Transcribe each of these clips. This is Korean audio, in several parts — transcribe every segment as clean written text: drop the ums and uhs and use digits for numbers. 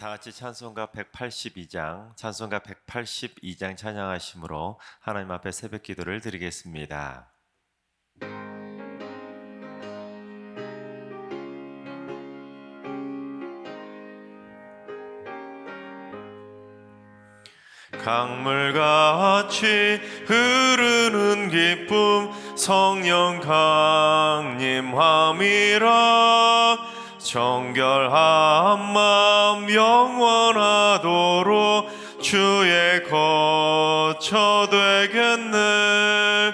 다 같이 찬송가 182장, 찬송가 182장 찬양하심으로 하나님 앞에 새벽 기도를 드리겠습니다. 강물같이 흐르는 기쁨 성령 강림함이라. 정결한 마음 영원하도록 주의 거처 되겠네.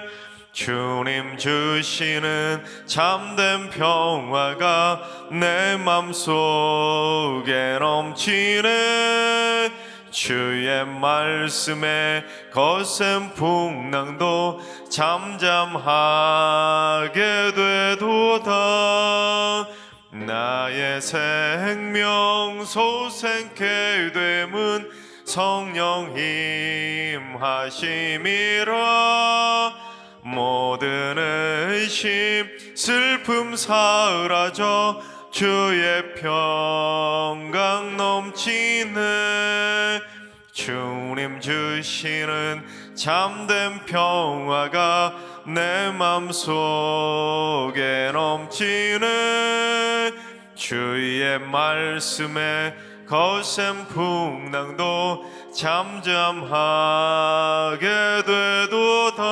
주님 주시는 참된 평화가 내 맘속에 넘치네. 주의 말씀에 거센 풍랑도 잠잠하게 되도다. 나의 생명 소생케 됨은 성령 힘하심이라. 모든 의심 슬픔 사라져 주의 평강 넘치네. 주님 주시는 참된 평화가 내 맘속에 넘치네. 주의 말씀에 거센 풍랑도 잠잠하게 되도다.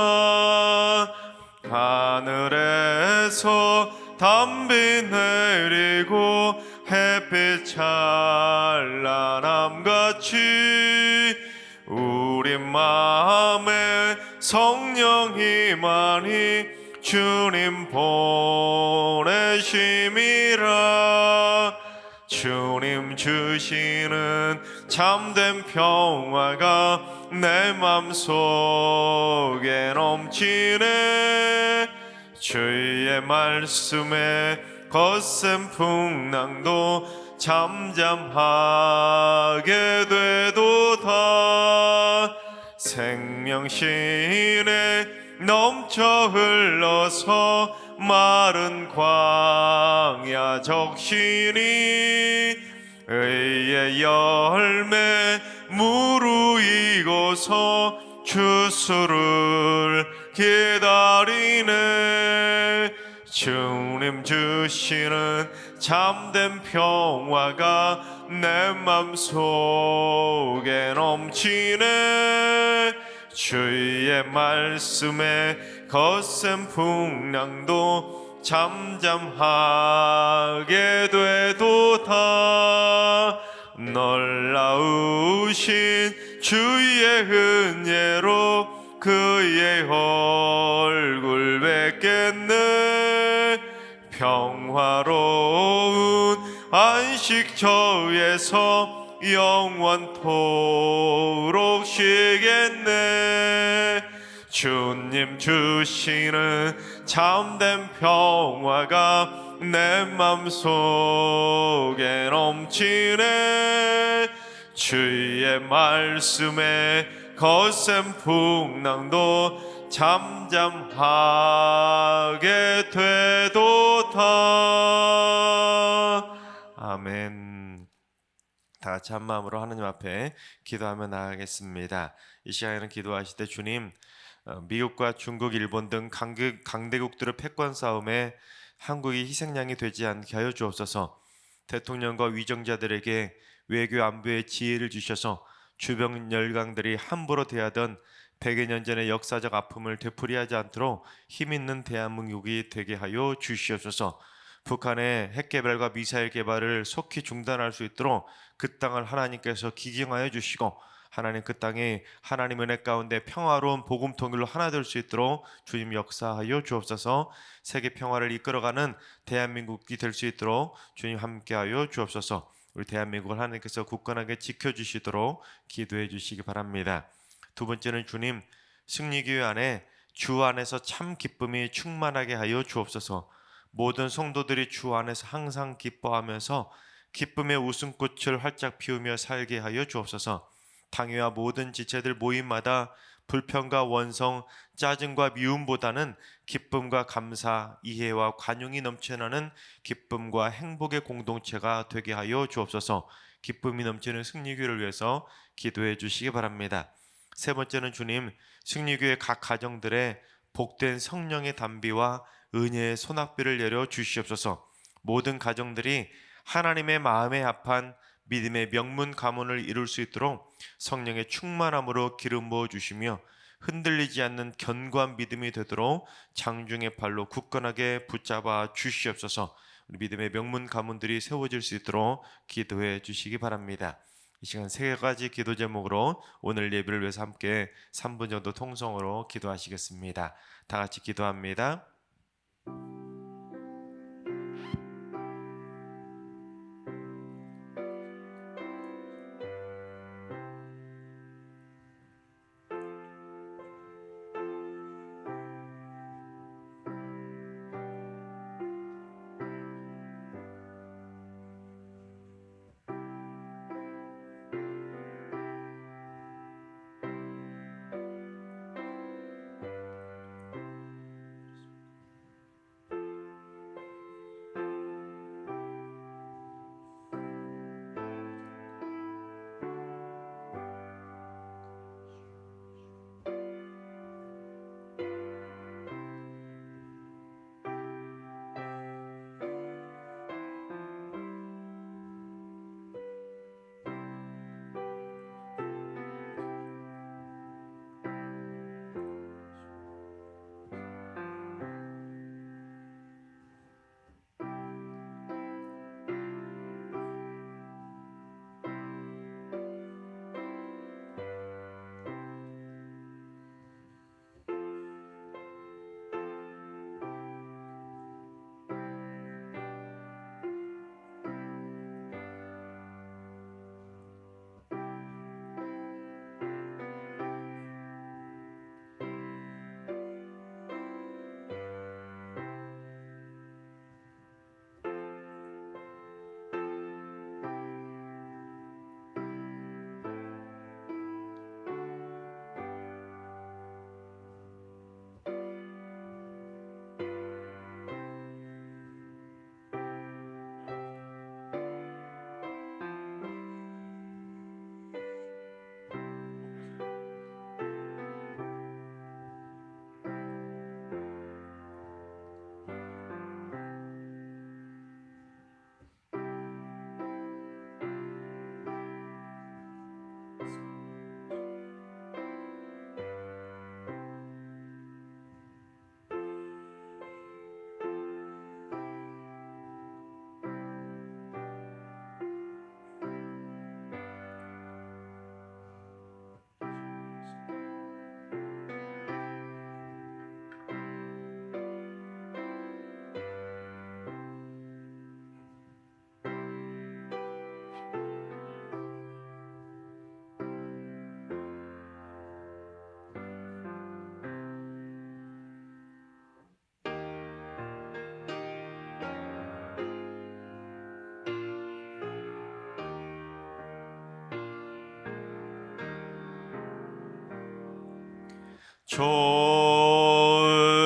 하늘에서 담비 내리고 햇빛 찬란함같이 우리 마음에 성령이 많이 주님 보내심이라. 주님 주시는 참된 평화가 내 맘속에 넘치네. 주의 말씀에 거센 풍랑도 잠잠하게 되도다. 생명신에 넘쳐 흘러서 마른 광야 적시니 의의 열매 무르익어서 주수를 기다리네. 주님 주시는 참된 평화가 내 맘속에 넘치네. 주의 말씀에 거센 풍랑도 잠잠하게 되도다. 놀라우신 주의 은혜로 그의 얼굴 뵙겠네. 평화로운 안식처에서 영원토록 쉬겠네. 주님 주시는 참된 평화가 내 맘속에 넘치네. 주의 말씀에 거센 풍랑도 잠잠하게 되도다. 아멘. 다 같이 한 마음으로 하나님 앞에 기도하며 나아가겠습니다. 이 시간에는 기도하실 때 주님, 미국과 중국, 일본 등 강대국들의 패권 싸움에 한국이 희생양이 되지 않게 하여 주옵소서. 대통령과 위정자들에게 외교 안보의 지혜를 주셔서 주변 열강들이 함부로 대하던 100여 년 전의 역사적 아픔을 되풀이하지 않도록 힘있는 대한민국이 되게 하여 주시옵소서. 북한의 핵개발과 미사일 개발을 속히 중단할 수 있도록 그 땅을 하나님께서 기경하여 주시고 하나님 그 땅이 하나님 은혜 가운데 평화로운 복음 통일로 하나 될 수 있도록 주님 역사하여 주옵소서. 세계 평화를 이끌어가는 대한민국이 될 수 있도록 주님 함께하여 주옵소서. 우리 대한민국을 하나님께서 굳건하게 지켜주시도록 기도해 주시기 바랍니다. 두 번째는 주님, 승리교회 안에 주 안에서 참 기쁨이 충만하게 하여 주옵소서. 모든 성도들이 주 안에서 항상 기뻐하면서 기쁨의 웃음꽃을 활짝 피우며 살게 하여 주옵소서. 당회와 모든 지체들 모임마다 불평과 원성, 짜증과 미움보다는 기쁨과 감사, 이해와 관용이 넘쳐나는 기쁨과 행복의 공동체가 되게 하여 주옵소서. 기쁨이 넘치는 승리교회를 위해서 기도해 주시기 바랍니다. 세 번째는 주님, 승리교회 각 가정들의 복된 성령의 담비와 은혜의 소낙비를 내려 주시옵소서. 모든 가정들이 하나님의 마음에 합한 믿음의 명문 가문을 이룰 수 있도록 성령의 충만함으로 기름 부어 주시며 흔들리지 않는 견고한 믿음이 되도록 장중의 발로 굳건하게 붙잡아 주시옵소서. 우리 믿음의 명문 가문들이 세워질 수 있도록 기도해 주시기 바랍니다. 이 시간 세 가지 기도 제목으로 오늘 예배를 위해서 함께 3분 정도 통성으로 기도하시겠습니다. 다 같이 기도합니다.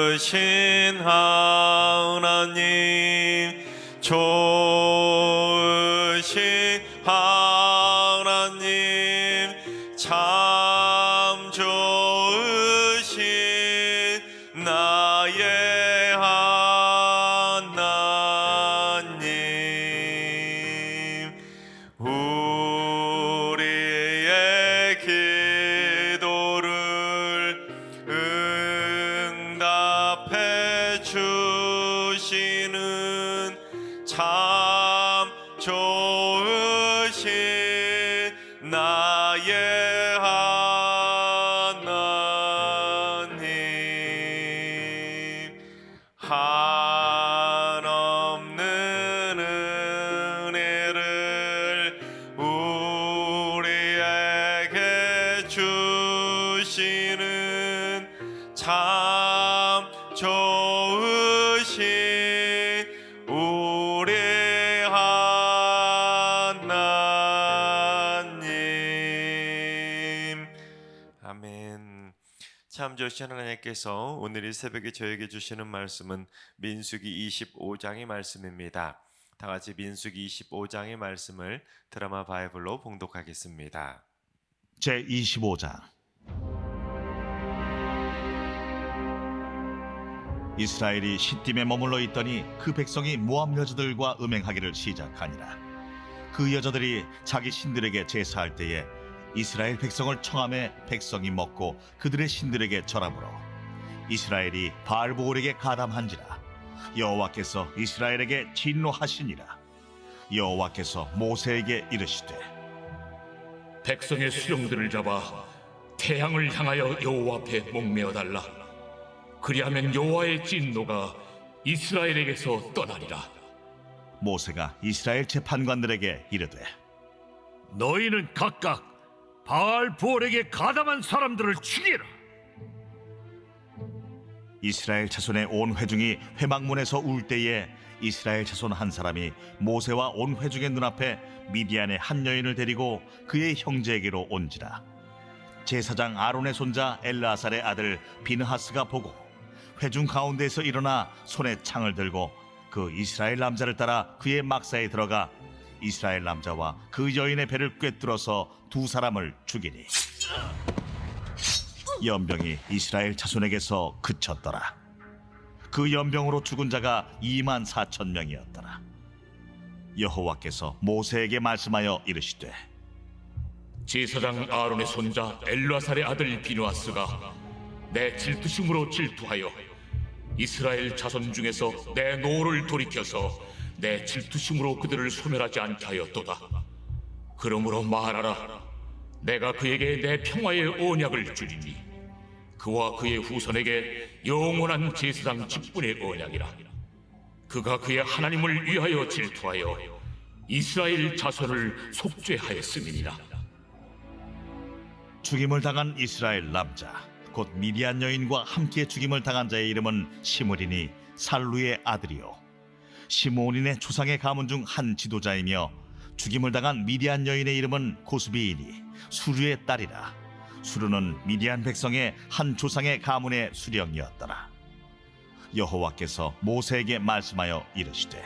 좋으신 하나님, 좋으신 하나님, 참 좋으신 나의 하나님, 우리의 기도를 응답해 주시는 참 좋으신 나의 하나님, 한없는 은혜를 우리에게 주시는 참 좋으신 우리 참 좋으신 하나님께서 오늘 이 새벽에 저에게 주시는 말씀은 민수기 25장의 말씀입니다. 다 같이 민수기 25장의 말씀을 드라마 바이블로 봉독하겠습니다. 제25장. 이스라엘이 시딤에 머물러 있더니 그 백성이 모압 여자들과 음행하기를 시작하니라. 그 여자들이 자기 신들에게 제사할 때에 이스라엘 백성을 청함에 백성이 먹고 그들의 신들에게 절함으로 이스라엘이 바알보올에게 가담한지라. 여호와께서 이스라엘에게 진노하시니라. 여호와께서 모세에게 이르시되 백성의 수령들을 잡아 태양을 향하여 여호와 앞에 목매어 달라. 그리하면 여호와의 진노가 이스라엘에게서 떠나리라. 모세가 이스라엘 재판관들에게 이르되 너희는 각각 바알보올에게 가담한 사람들을 죽이라. 이스라엘 자손의 온 회중이 회막문에서 울 때에 이스라엘 자손 한 사람이 모세와 온 회중의 눈앞에 미디안의 한 여인을 데리고 그의 형제에게로 온지라. 제사장 아론의 손자 엘르아살의 아들 비느하스가 보고 회중 가운데에서 일어나 손에 창을 들고 그 이스라엘 남자를 따라 그의 막사에 들어가 이스라엘 남자와 그 여인의 배를 꿰뚫어서 두 사람을 죽이니 연병이 이스라엘 자손에게서 그쳤더라. 그 연병으로 죽은 자가 24,000명이었더라. 여호와께서 모세에게 말씀하여 이르시되 제사장 아론의 손자 엘르아살의 아들 비누아스가 내 질투심으로 질투하여 이스라엘 자손 중에서 내 노를 돌이켜서 내 질투심으로 그들을 소멸하지 않게 하였도다. 그러므로 말하라. 내가 그에게 내 평화의 언약을 주리니 그와 그의 후손에게 영원한 제사장 직분의 언약이라. 그가 그의 하나님을 위하여 질투하여 이스라엘 자손을 속죄하였음이니라. 죽임을 당한 이스라엘 남자 곧 미디안 여인과 함께 죽임을 당한 자의 이름은 시므리니 살루의 아들이요 시므온인의 조상의 가문 중 한 지도자이며 죽임을 당한 미디안 여인의 이름은 고스비이니 수르의 딸이라. 수르는 미디안 백성의 한 조상의 가문의 수령이었더라. 여호와께서 모세에게 말씀하여 이르시되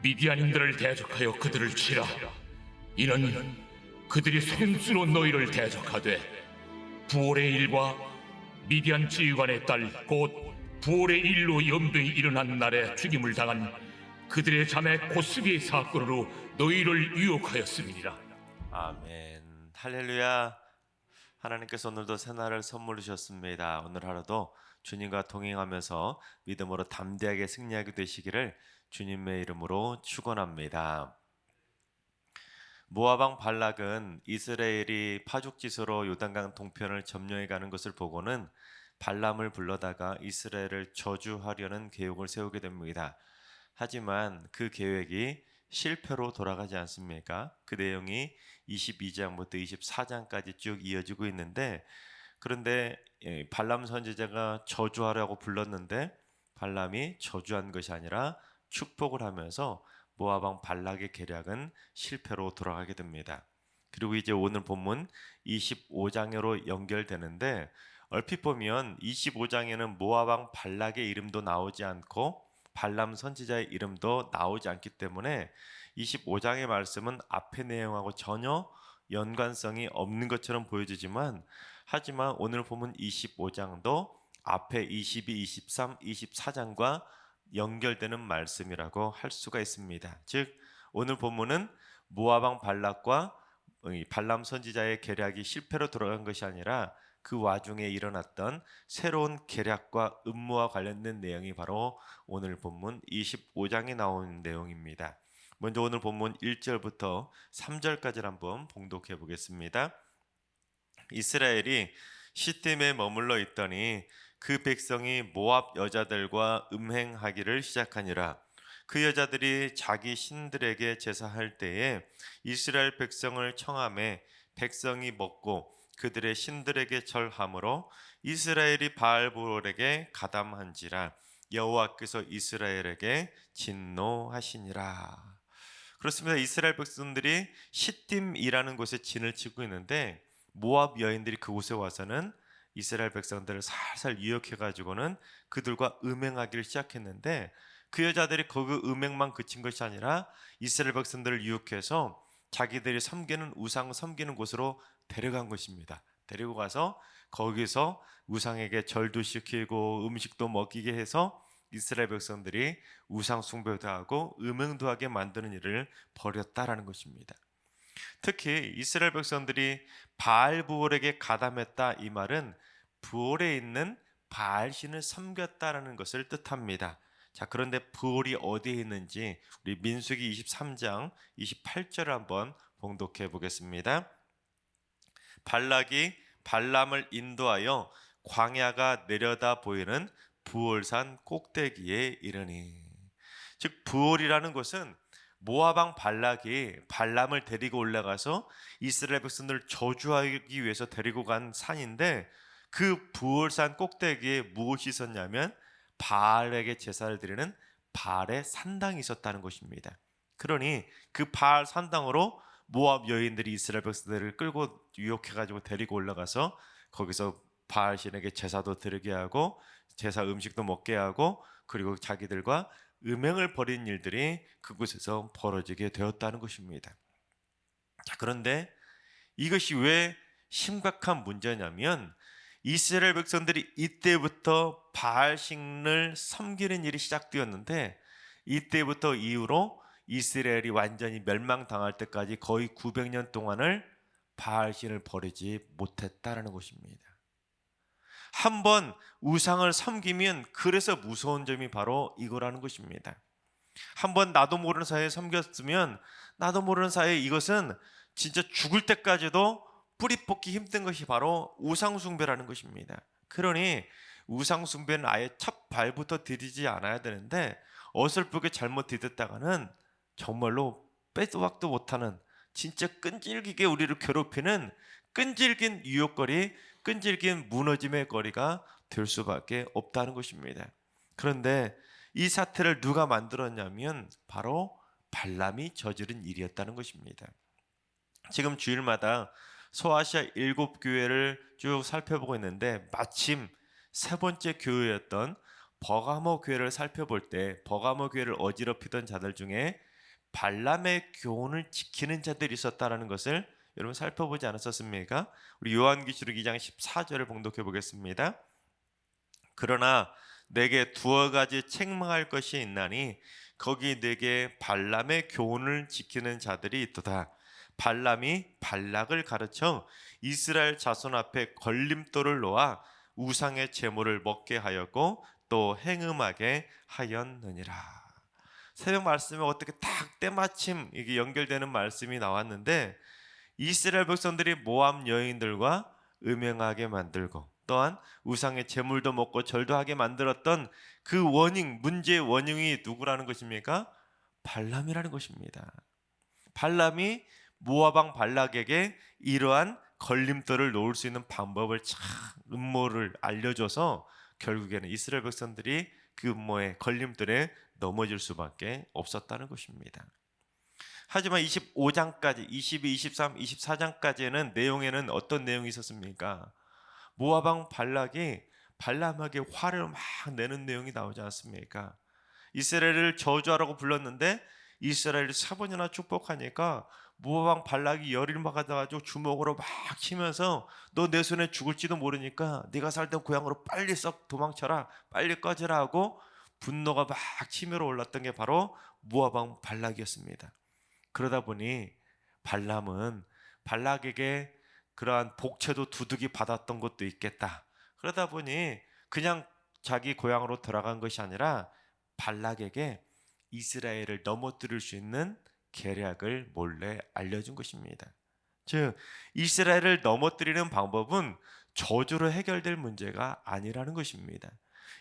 미디안인들을 대적하여 그들을 치라. 이는 그들이 손수로 너희를 대적하되 부올의 일과 미디안 지휘관의 딸 곧 부올의 일로 염등이 일어난 날에 죽임을 당한 그들의 자매 고스비의 사건으로 너희를 유혹하였음이니라. 아멘. 할렐루야. 하나님께서 오늘도 새날을 선물로 주셨습니다. 오늘 하루도 주님과 동행하면서 믿음으로 담대하게 승리하게 되시기를 주님의 이름으로 축원합니다. 모압 왕 발락은 이스라엘이 파죽지세로 요단강 동편을 점령해 가는 것을 보고는 발람을 불러다가 이스라엘을 저주하려는 계획을 세우게 됩니다. 하지만 그 계획이 실패로 돌아가지 않습니까? 그 내용이 22장부터 24장까지 쭉 이어지고 있는데, 그런데 발람 선지자가 저주하라고 불렀는데 발람이 저주한 것이 아니라 축복을 하면서 모압 왕 발락의 계략은 실패로 돌아가게 됩니다. 그리고 이제 오늘 본문 25장으로 연결되는데, 얼핏 보면 25장에는 모압 왕 발락의 이름도 나오지 않고 발람 선지자의 이름도 나오지 않기 때문에 25장의 말씀은 앞의 내용하고 전혀 연관성이 없는 것처럼 보여지지만, 하지만 오늘 본문 25장도 앞에 22, 23, 24장과 연결되는 말씀이라고 할 수가 있습니다. 즉 오늘 본문은 모압 왕 발락과 발람 선지자의 계략이 실패로 돌아간 것이 아니라 그 와중에 일어났던 새로운 계략과 음모와 관련된 내용이 바로 오늘 본문 25장에 나오는 내용입니다. 먼저 오늘 본문 1절부터 3절까지를 한번 봉독해 보겠습니다. 이스라엘이 시딤에 머물러 있더니 그 백성이 모압 여자들과 음행하기를 시작하니라. 그 여자들이 자기 신들에게 제사할 때에 이스라엘 백성을 청함에 백성이 먹고 그들의 신들에게 절함으로 이스라엘이 바알보올에게 가담한지라. 여호와께서 이스라엘에게 진노하시니라. 그렇습니다. 이스라엘 백성들이 시딤이라는 곳에 진을 치고 있는데 모압 여인들이 그곳에 와서는 이스라엘 백성들을 살살 유혹해 가지고는 그들과 음행하기를 시작했는데, 그 여자들이 그 음행만 그친 것이 아니라 이스라엘 백성들을 유혹해서 자기들이 섬기는 우상 섬기는 곳으로 데려간 것입니다. 데리고 가서 거기서 우상에게 절도 시키고 음식도 먹이게 해서 이스라엘 백성들이 우상 숭배도 하고 음행도 하게 만드는 일을 벌였다라는 것입니다. 특히 이스라엘 백성들이 바알 부올에게 가담했다, 이 말은 부올에 있는 바알 신을 섬겼다라는 것을 뜻합니다. 자, 그런데 부올이 어디에 있는지 우리 민수기 23장 28절을 한번 봉독해 보겠습니다. 발락이 발람을 인도하여 광야가 내려다 보이는 부올산 꼭대기에 이르니. 즉 부올이라는 것은 모압 왕 발락이 발람을 데리고 올라가서 이스라엘 백성들을 저주하기 위해서 데리고 간 산인데, 그 부올산 꼭대기에 무엇이 있었냐면 바알에게 제사를 드리는 바알의 산당이 있었다는 것입니다. 그러니 그 바알 산당으로 모압 여인들이 이스라엘 백성들을 끌고 유혹해가지고 데리고 올라가서 거기서 바알 신에게 제사도 드리게 하고 제사 음식도 먹게 하고, 그리고 자기들과 음행을 벌인 일들이 그곳에서 벌어지게 되었다는 것입니다. 자, 그런데 이것이 왜 심각한 문제냐면, 이스라엘 백성들이 이때부터 바알신을 섬기는 일이 시작되었는데, 이때부터 이후로 이스라엘이 완전히 멸망당할 때까지 거의 900년 동안을 바알신을 버리지 못했다라는 것입니다. 한번 우상을 섬기면 그래서 무서운 점이 바로 이거라는 것입니다. 한번 나도 모르는 사이에 섬겼으면 나도 모르는 사이에 이것은 진짜 죽을 때까지도 뿌리 뽑기 힘든 것이 바로 우상 숭배라는 것입니다. 그러니 우상 숭배는 아예 첫 발부터 들이지 않아야 되는데, 어설프게 잘못 들였다가는 정말로 빼도 박도 못하는, 진짜 끈질기게 우리를 괴롭히는 끈질긴 유혹거리, 끈질긴 무너짐의 거리가 될 수밖에 없다는 것입니다. 그런데 이 사태를 누가 만들었냐면 바로 발람이 저지른 일이었다는 것입니다. 지금 주일마다 소아시아 7교회를 쭉 살펴보고 있는데, 마침 세 번째 교회였던 버가모 교회를 살펴볼 때 버가모 교회를 어지럽히던 자들 중에 발람의 교훈을 지키는 자들이 있었다는 것을 여러분 살펴보지 않았었습니까? 우리 요한계시록 2장 14절을 봉독해 보겠습니다. 그러나 내게 두어 가지 책망할 것이 있나니 거기 내게 발람의 교훈을 지키는 자들이 있도다. 발람이 발락을 가르쳐 이스라엘 자손 앞에 걸림돌을 놓아 우상의 제물을 먹게 하였고 또 행음하게 하였느니라. 새벽 말씀에 어떻게 딱 때마침 이게 연결되는 말씀이 나왔는데, 이스라엘 백성들이 모압 여인들과 음행하게 만들고 또한 우상의 제물도 먹고 절도 하게 만들었던 그 원인, 문제의 원인이 누구라는 것입니까? 발람이라는 것입니다. 발람이 모압 왕 발락에게 이러한 걸림돌을 놓을 수 있는 방법을 참 음모를 알려줘서 결국에는 이스라엘 백성들이 그 음모의 걸림돌에 넘어질 수밖에 없었다는 것입니다. 하지만 25장까지 22, 23, 24장까지는 내용에는 어떤 내용이 있었습니까? 모압 왕 발락이 발람에게 화를 막 내는 내용이 나오지 않습니까? 이스라엘을 저주하라고 불렀는데 이스라엘이 4번이나 축복하니까 모압 왕 발락이 열을 막아가지고 주먹으로 막 치면서 너 내 손에 죽을지도 모르니까 네가 살던 고향으로 빨리 썩 도망쳐라, 빨리 꺼져라 하고 분노가 막 치밀어 올랐던 게 바로 모압 왕 발락이었습니다. 그러다 보니 발람은 발락에게 그러한 복채도 두둑이 받았던 것도 있겠다. 그러다 보니 그냥 자기 고향으로 돌아간 것이 아니라 발락에게 이스라엘을 넘어뜨릴 수 있는 계략을 몰래 알려준 것입니다. 즉 이스라엘을 넘어뜨리는 방법은 저주로 해결될 문제가 아니라는 것입니다.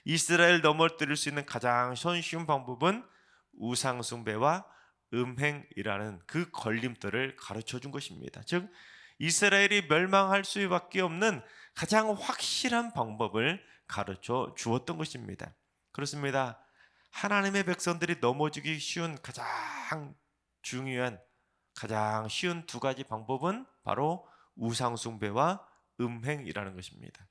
이스라엘 넘어뜨릴 수 있는 가장 손쉬운 방법은 우상 숭배와 음행이라는 그 걸림돌을 가르쳐 준 것입니다. 즉 이스라엘이 멸망할 수밖에 없는 가장 확실한 방법을 가르쳐 주었던 것입니다. 그렇습니다. 하나님의 백성들이 넘어지기 쉬운 가장 중요한, 가장 쉬운 두 가지 방법은 바로 우상 숭배와 음행이라는 것입니다.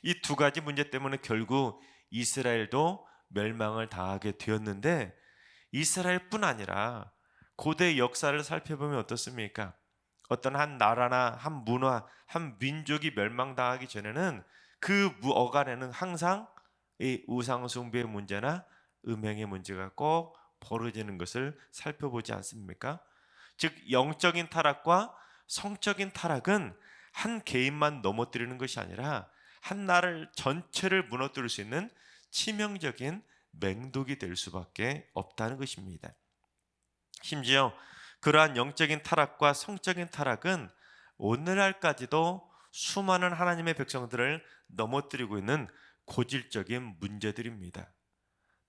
이 두 가지 문제 때문에 결국 이스라엘도 멸망을 당하게 되었는데, 이스라엘뿐 아니라 고대 역사를 살펴보면 어떻습니까? 어떤 한 나라나 한 문화, 한 민족이 멸망당하기 전에는 그 어간에는 항상 이 우상숭배의 문제나 음행의 문제가 꼭 벌어지는 것을 살펴보지 않습니까? 즉 영적인 타락과 성적인 타락은 한 개인만 넘어뜨리는 것이 아니라 한 나라를 전체를 무너뜨릴 수 있는 치명적인 맹독이 될 수밖에 없다는 것입니다. 심지어 그러한 영적인 타락과 성적인 타락은 오늘날까지도 수많은 하나님의 백성들을 넘어뜨리고 있는 고질적인 문제들입니다.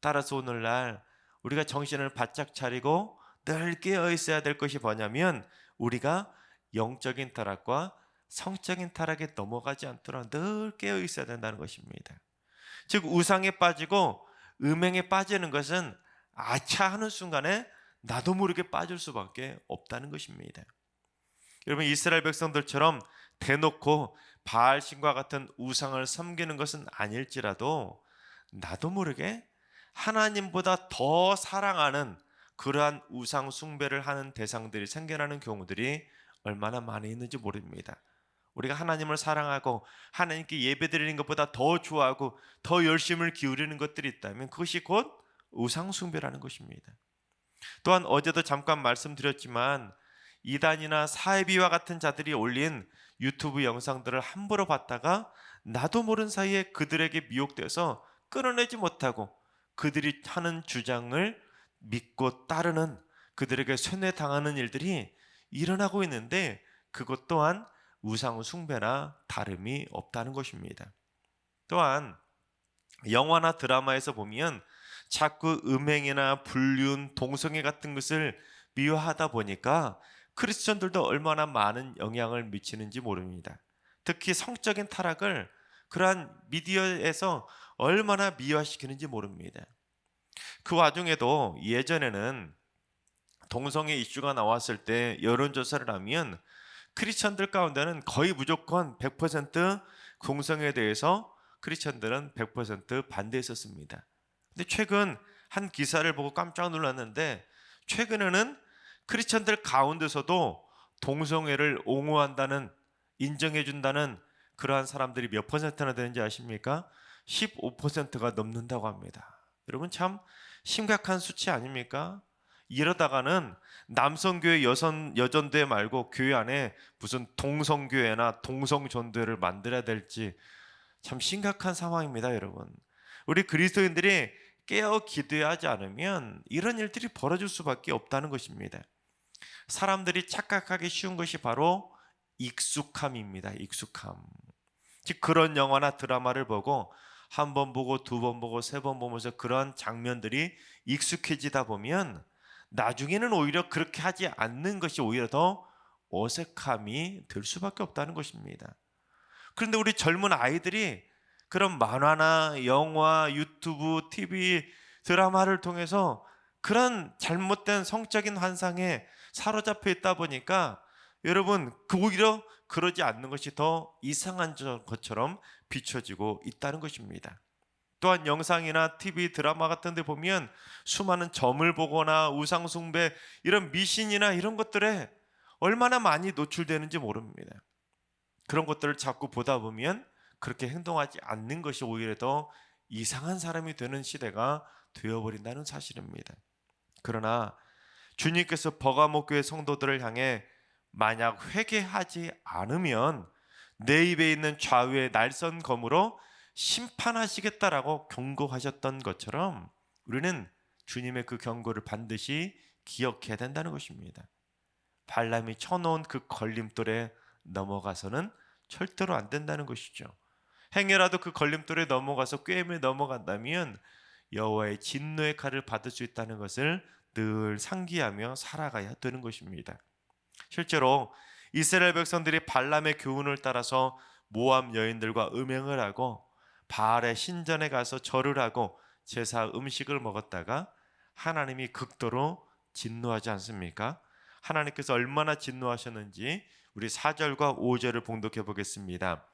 따라서 오늘날 우리가 정신을 바짝 차리고 늘 깨어 있어야 될 것이 뭐냐면, 우리가 영적인 타락과 성적인 타락에 넘어가지 않도록 늘 깨어 있어야 된다는 것입니다. 즉 우상에 빠지고 음행에 빠지는 것은 아차 하는 순간에 나도 모르게 빠질 수밖에 없다는 것입니다. 여러분, 이스라엘 백성들처럼 대놓고 바알신과 같은 우상을 섬기는 것은 아닐지라도 나도 모르게 하나님보다 더 사랑하는 그러한 우상 숭배를 하는 대상들이 생겨나는 경우들이 얼마나 많이 있는지 모릅니다. 우리가 하나님을 사랑하고 하나님께 예배드리는 것보다 더 좋아하고 더 열심을 기울이는 것들이 있다면 그것이 곧 우상 숭배라는 것입니다. 또한 어제도 잠깐 말씀드렸지만 이단이나 사이비와 같은 자들이 올린 유튜브 영상들을 함부로 봤다가 나도 모르는 사이에 그들에게 미혹되어서 끊어내지 못하고 그들이 하는 주장을 믿고 따르는, 그들에게 쇠뇌당하는 일들이 일어나고 있는데 그것 또한 우상 숭배나 다름이 없다는 것입니다. 또한 영화나 드라마에서 보면 자꾸 음행이나 불륜, 동성애 같은 것을 미화하다 보니까 크리스천들도 얼마나 많은 영향을 미치는지 모릅니다. 특히 성적인 타락을 그러한 미디어에서 얼마나 미화시키는지 모릅니다. 그 와중에도 예전에는 동성애 이슈가 나왔을 때 여론조사를 하면 크리스천들 가운데는 거의 무조건 100% 동성애에 대해서 크리스천들은 100% 반대했었습니다. 근데 최근 한 기사를 보고 깜짝 놀랐는데, 최근에는 크리스천들 가운데서도 동성애를 옹호한다는, 인정해준다는 그러한 사람들이 몇 퍼센트나 되는지 아십니까? 15%가 넘는다고 합니다. 여러분, 참 심각한 수치 아닙니까? 이러다가는 남성교회 여전대 말고 교회 안에 무슨 동성교회나 동성전도회를 만들어야 될지 참 심각한 상황입니다. 여러분, 우리 그리스도인들이 깨어 기도하지 않으면 이런 일들이 벌어질 수밖에 없다는 것입니다. 사람들이 착각하기 쉬운 것이 바로 익숙함입니다. 익숙함. 즉 그런 영화나 드라마를 보고 한 번 보고 두 번 보고 세 번 보면서 그런 장면들이 익숙해지다 보면 나중에는 오히려 그렇게 하지 않는 것이 오히려 더 어색함이 될 수밖에 없다는 것입니다. 그런데 우리 젊은 아이들이 그런 만화나 영화, 유튜브, TV, 드라마를 통해서 그런 잘못된 성적인 환상에 사로잡혀 있다 보니까 여러분, 오히려 그러지 않는 것이 더 이상한 것처럼 비춰지고 있다는 것입니다. 또한 영상이나 TV, 드라마 같은 데 보면 수많은 점을 보거나 우상숭배, 이런 미신이나 이런 것들에 얼마나 많이 노출되는지 모릅니다. 그런 것들을 자꾸 보다 보면 그렇게 행동하지 않는 것이 오히려 더 이상한 사람이 되는 시대가 되어버린다는 사실입니다. 그러나 주님께서 버가모 교회 성도들을 향해 만약 회개하지 않으면 내 입에 있는 좌우의 날선 검으로 심판하시겠다라고 경고하셨던 것처럼 우리는 주님의 그 경고를 반드시 기억해야 된다는 것입니다. 발람이 쳐놓은 그 걸림돌에 넘어가서는 절대로 안 된다는 것이죠. 행여라도 그 걸림돌에 넘어가서 꾀임에 넘어간다면 여호와의 진노의 칼을 받을 수 있다는 것을 늘 상기하며 살아가야 되는 것입니다. 실제로 이스라엘 백성들이 발람의 교훈을 따라서 모압 여인들과 음행을 하고 바알의 신전에 가서 절을 하고 제사 음식을 먹었다가 하나님이 극도로 진노하지 않습니까? 하나님께서 얼마나 진노하셨는지 우리 4절과 5절을 봉독해 보겠습니다.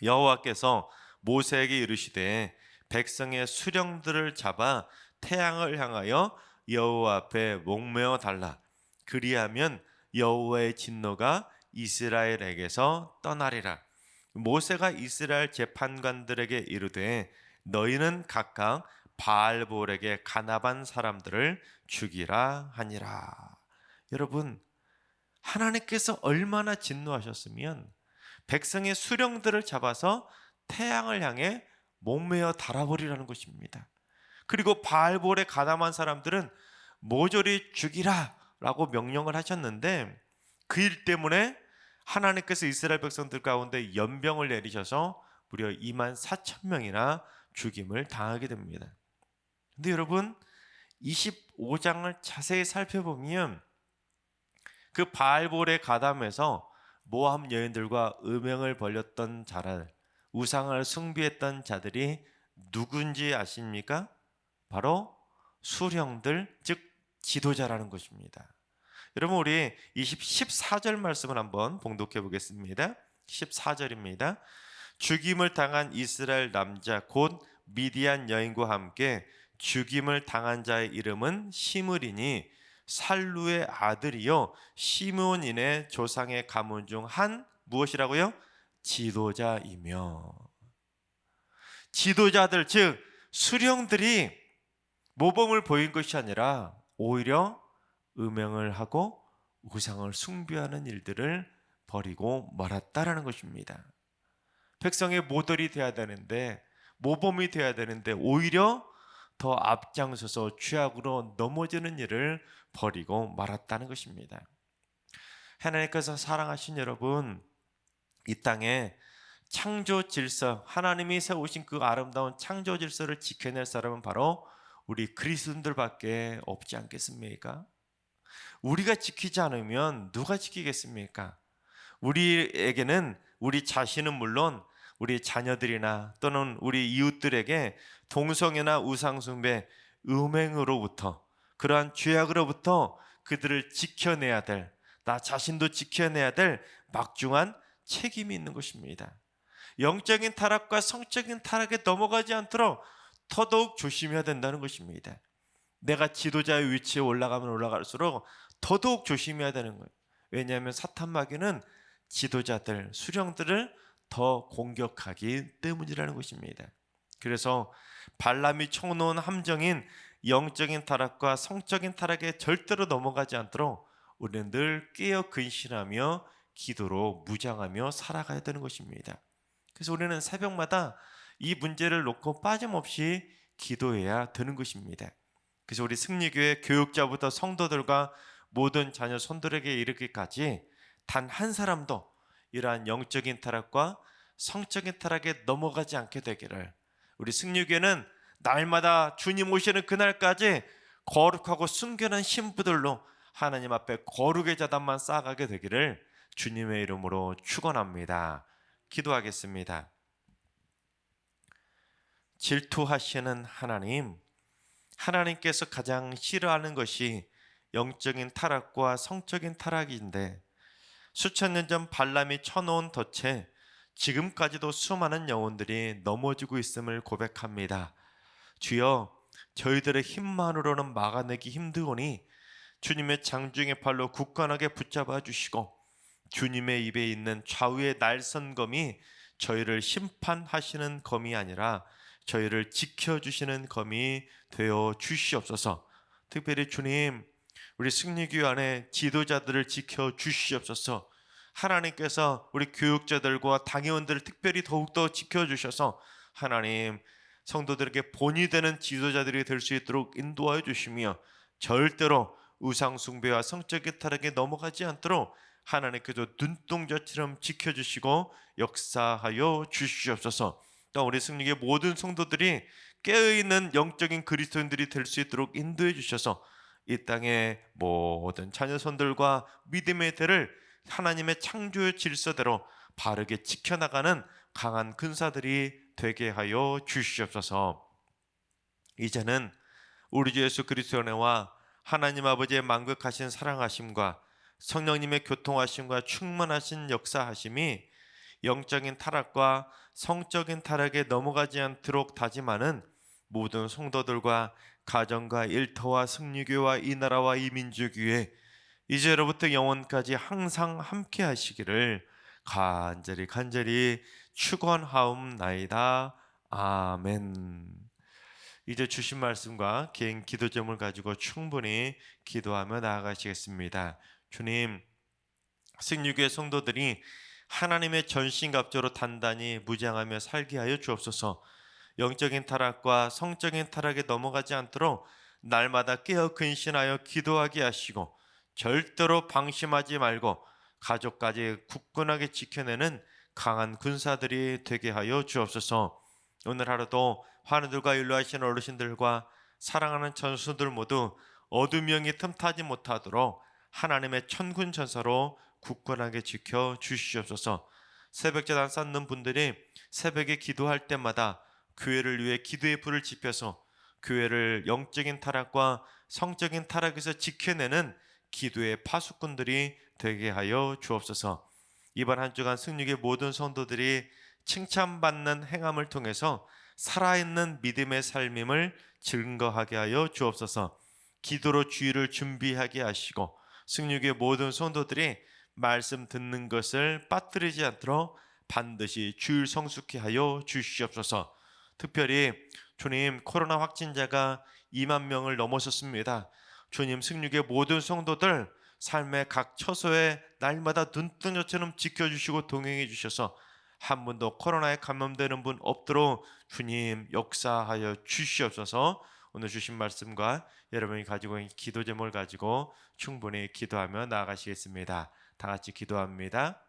여호와께서 모세에게 이르시되 백성의 수령들을 잡아 태양을 향하여 여호와 앞에 목매어 달라. 그리하면 여호와의 진노가 이스라엘에게서 떠나리라. 모세가 이스라엘 재판관들에게 이르되 너희는 각각 바알볼에게 간합한 사람들을 죽이라 하니라. 여러분, 하나님께서 얼마나 진노하셨으면 백성의 수령들을 잡아서 태양을 향해 목매어 달아버리라는 것입니다. 그리고 바알볼에 가담한 사람들은 모조리 죽이라 라고 명령을 하셨는데, 그 일 때문에 하나님께서 이스라엘 백성들 가운데 연병을 내리셔서 무려 24,000명이나 죽임을 당하게 됩니다. 근데 여러분, 25장을 자세히 살펴보면 그 바알볼에 가담해서 모함 여인들과 음행을 벌였던 자를, 우상을 숭배했던 자들이 누군지 아십니까? 바로 수령들, 즉 지도자라는 것입니다. 여러분, 우리 14절 말씀을 한번 봉독해 보겠습니다. 14절입니다. 죽임을 당한 이스라엘 남자 곧 미디안 여인과 함께 죽임을 당한 자의 이름은 시므리니 살루의 아들이요 시므온인의 조상의 가문 중 한 무엇이라고요? 지도자이며. 지도자들, 즉 수령들이 모범을 보인 것이 아니라 오히려 음행을 하고 우상을 숭배하는 일들을 벌이고 말았다라는 것입니다. 백성의 모델이 되어야 되는데, 모범이 되어야 되는데 오히려 더 앞장서서 죄악으로 넘어지는 일을 벌이고 말았다는 것입니다. 하나님께서 사랑하신 여러분, 이 땅에 창조 질서, 하나님이 세우신 그 아름다운 창조 질서를 지켜낼 사람은 바로 우리 그리스도인들밖에 없지 않겠습니까? 우리가 지키지 않으면 누가 지키겠습니까? 우리에게는, 우리 자신은 물론 우리 자녀들이나 또는 우리 이웃들에게 동성애나 우상숭배, 음행으로부터, 그러한 죄악으로부터 그들을 지켜내야 될, 나 자신도 지켜내야 될 막중한 책임이 있는 것입니다. 영적인 타락과 성적인 타락에 넘어가지 않도록 더더욱 조심해야 된다는 것입니다. 내가 지도자의 위치에 올라가면 올라갈수록 더더욱 조심해야 되는 거예요. 왜냐하면 사탄 마귀는 지도자들, 수령들을 더 공격하기 때문이라는 것입니다. 그래서 발람이 쳐놓은 함정인 영적인 타락과 성적인 타락에 절대로 넘어가지 않도록 우리는 늘 깨어 근신하며 기도로 무장하며 살아가야 되는 것입니다. 그래서 우리는 새벽마다 이 문제를 놓고 빠짐없이 기도해야 되는 것입니다. 그래서 우리 승리교회 교육자부터 성도들과 모든 자녀 손들에게 이르기까지 단 한 사람도 이러한 영적인 타락과 성적인 타락에 넘어가지 않게 되기를, 우리 승리교회는 날마다 주님 오시는 그날까지 거룩하고 순결한 신부들로 하나님 앞에 거룩의 자단만 쌓아가게 되기를 주님의 이름으로 축원합니다. 기도하겠습니다. 질투하시는 하나님, 하나님께서 가장 싫어하는 것이 영적인 타락과 성적인 타락인데, 수천 년 전 발람이 쳐놓은 덫에 지금까지도 수많은 영혼들이 넘어지고 있음을 고백합니다. 주여, 저희들의 힘만으로는 막아내기 힘드오니 주님의 장중의 팔로 굳건하게 붙잡아 주시고 주님의 입에 있는 좌우의 날선검이 저희를 심판하시는 검이 아니라 저희를 지켜주시는 검이 되어 주시옵소서. 특별히 주님, 우리 승리교회 안에 지도자들을 지켜주시옵소서. 하나님께서 우리 교육자들과 당회원들을 특별히 더욱더 지켜주셔서 하나님, 성도들에게 본이 되는 지도자들이 될 수 있도록 인도하여 주시며 절대로 우상숭배와 성적인 타락에 넘어가지 않도록 하나님께서 눈동자처럼 지켜주시고 역사하여 주시옵소서. 또 우리 승리교회 모든 성도들이 깨어있는 영적인 그리스도인들이 될 수 있도록 인도해 주셔서 이 땅의 모든 자녀손들과 믿음의 대를 하나님의 창조의 질서대로 바르게 지켜나가는 강한 근사들이 되게 하여 주시옵소서. 이제는 우리 주 예수 그리스도의 은혜와 하나님 아버지의 만극하신 사랑하심과 성령님의 교통하심과 충만하신 역사하심이 영적인 타락과 성적인 타락에 넘어가지 않도록 다짐하는 모든 성도들과 가정과 일터와 승리교와 이 나라와 이 민족 위에 이제로부터 영원까지 항상 함께 하시기를 간절히 축원하옵나이다. 아멘. 이제 주신 말씀과 개인 기도 제목을 가지고 충분히 기도하며 나아가시겠습니다. 주님, 승리교회 성도들이 하나님의 전신갑주로 단단히 무장하며 살게 하여 주옵소서. 영적인 타락과 성적인 타락에 넘어가지 않도록 날마다 깨어 근신하여 기도하게 하시고 절대로 방심하지 말고 가족까지 굳건하게 지켜내는 강한 군사들이 되게 하여 주옵소서. 오늘 하루도 환우들과 윤로하신 어르신들과 사랑하는 전수들 모두 어둠 영이 틈타지 못하도록 하나님의 천군 천사로 굳건하게 지켜 주시옵소서. 새벽제단 쌓는 분들이 새벽에 기도할 때마다 교회를 위해 기도의 불을 지펴서 교회를 영적인 타락과 성적인 타락에서 지켜내는 기도의 파수꾼들이 되게 하여 주옵소서. 이번 한 주간 승리의 모든 성도들이 칭찬받는 행함을 통해서 살아있는 믿음의 삶임을 증거하게 하여 주옵소서. 기도로 주의를 준비하게 하시고 승리의 모든 성도들이 말씀 듣는 것을 빠뜨리지 않도록 반드시 주일 성숙케 하여 주시옵소서. 특별히 주님, 코로나 확진자가 2만 명을 넘어섰습니다. 주님, 승리의 모든 성도들 삶의 각 처소에 날마다 눈뜬것처럼 지켜주시고 동행해 주셔서 한 분도 코로나에 감염되는 분 없도록 주님 역사하여 주시옵소서. 오늘 주신 말씀과 여러분이 가지고 있는 기도 제목을 가지고 충분히 기도하며 나아가시겠습니다. 다 같이 기도합니다.